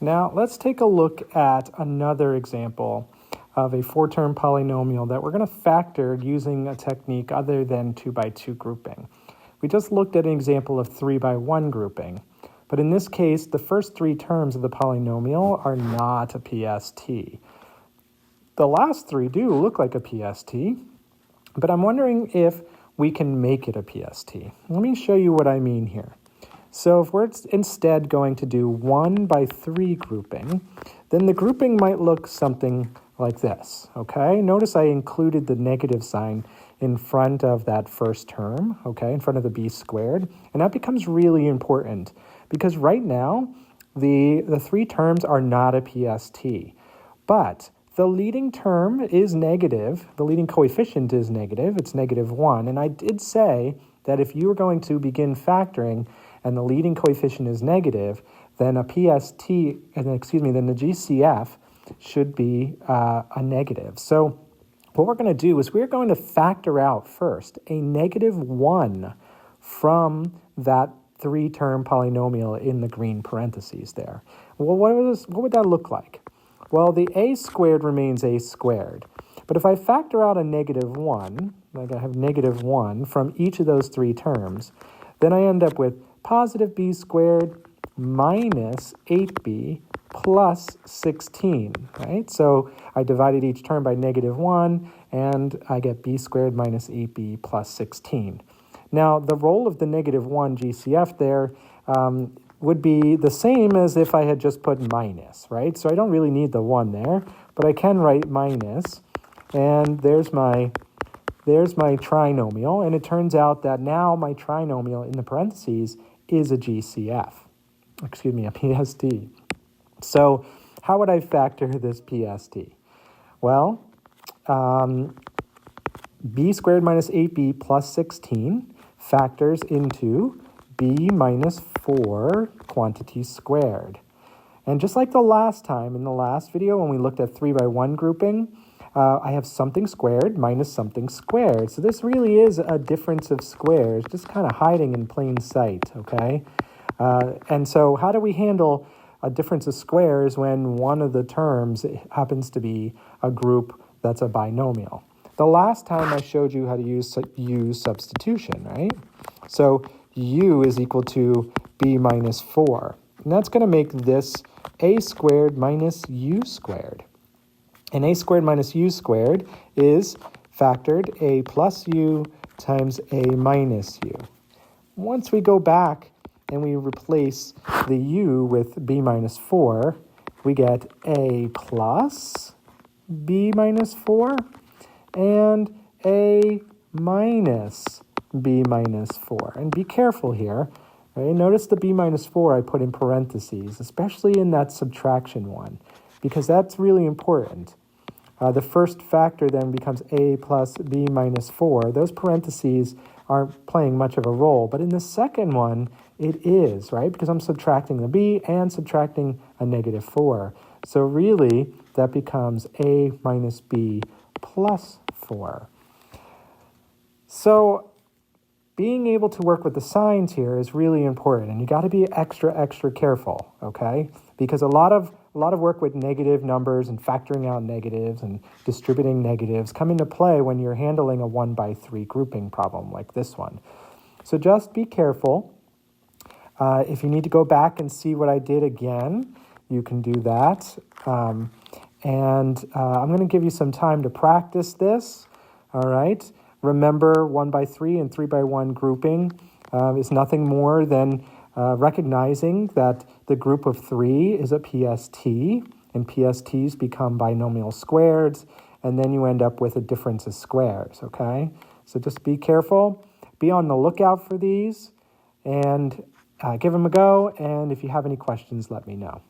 Now let's take a look at another example of a four-term polynomial that we're going to factor using a technique other than 2 by 2 grouping. We just looked at an example of 3 by 1 grouping, but in this case, the first three terms of the polynomial are not a PST. The last three do look like a PST, but I'm wondering if we can make it a PST. Let me show you what I mean here. So if we're instead going to do 1 by 3 grouping, then the grouping might look something like this, okay? Notice I included the negative sign in front of that first term, okay, in front of the b squared, and that becomes really important because right now the three terms are not a PST, but the leading term is negative, the leading coefficient is negative, it's -1, and I did say that if you were going to begin factoring and the leading coefficient is negative, then then the GCF should be a negative. So what we're going to do is we're going to factor out first a -1 from that three-term polynomial in the green parentheses there. Well, what would that look like? Well, the a squared remains a squared. But if I factor out a -1, like I have -1 from each of those three terms, then I end up with positive b squared minus 8b plus 16, right? So I divided each term by -1, and I get b squared minus 8b plus 16. Now, the role of the -1 GCF there would be the same as if I had just put minus, right? So I don't really need the 1 there, but I can write minus, and there's my trinomial, and it turns out that now my trinomial in the parentheses is a GCF, a PST. So how would I factor this PST? Well, b squared minus 8b plus 16 factors into b minus 4 quantity squared. And just like the last time in the last video when we looked at 3 by 1 grouping, I have something squared minus something squared. So this really is a difference of squares, just kind of hiding in plain sight, okay? And so how do we handle a difference of squares when one of the terms happens to be a group that's a binomial? The last time I showed you how to use substitution, right? So u is equal to b minus 4. And that's going to make this a squared minus u squared. And a squared minus u squared is factored a plus u times a minus u. Once we go back and we replace the u with b minus 4, we get a plus b minus 4 and a minus b minus 4. And be careful here. Right? Notice the b minus 4 I put in parentheses, especially in that subtraction one, because that's really important. The first factor then becomes a plus b minus 4. Those parentheses aren't playing much of a role, but in the second one, it is, right? Because I'm subtracting the b and subtracting a -4. So really, that becomes a minus b plus 4. So being able to work with the signs here is really important, and you got to be extra careful, okay? Because a lot of work with negative numbers and factoring out negatives and distributing negatives come into play when you're handling a 1 by 3 grouping problem like this one. So just be careful. If you need to go back and see what I did again, you can do that. I'm going to give you some time to practice this, all right? Remember, 1 by 3 and 3 by 1 grouping is nothing more than recognizing that the group of 3 is a PST, and PSTs become binomial squareds, and then you end up with a difference of squares, okay? So just be careful, be on the lookout for these, and give them a go, and if you have any questions, let me know.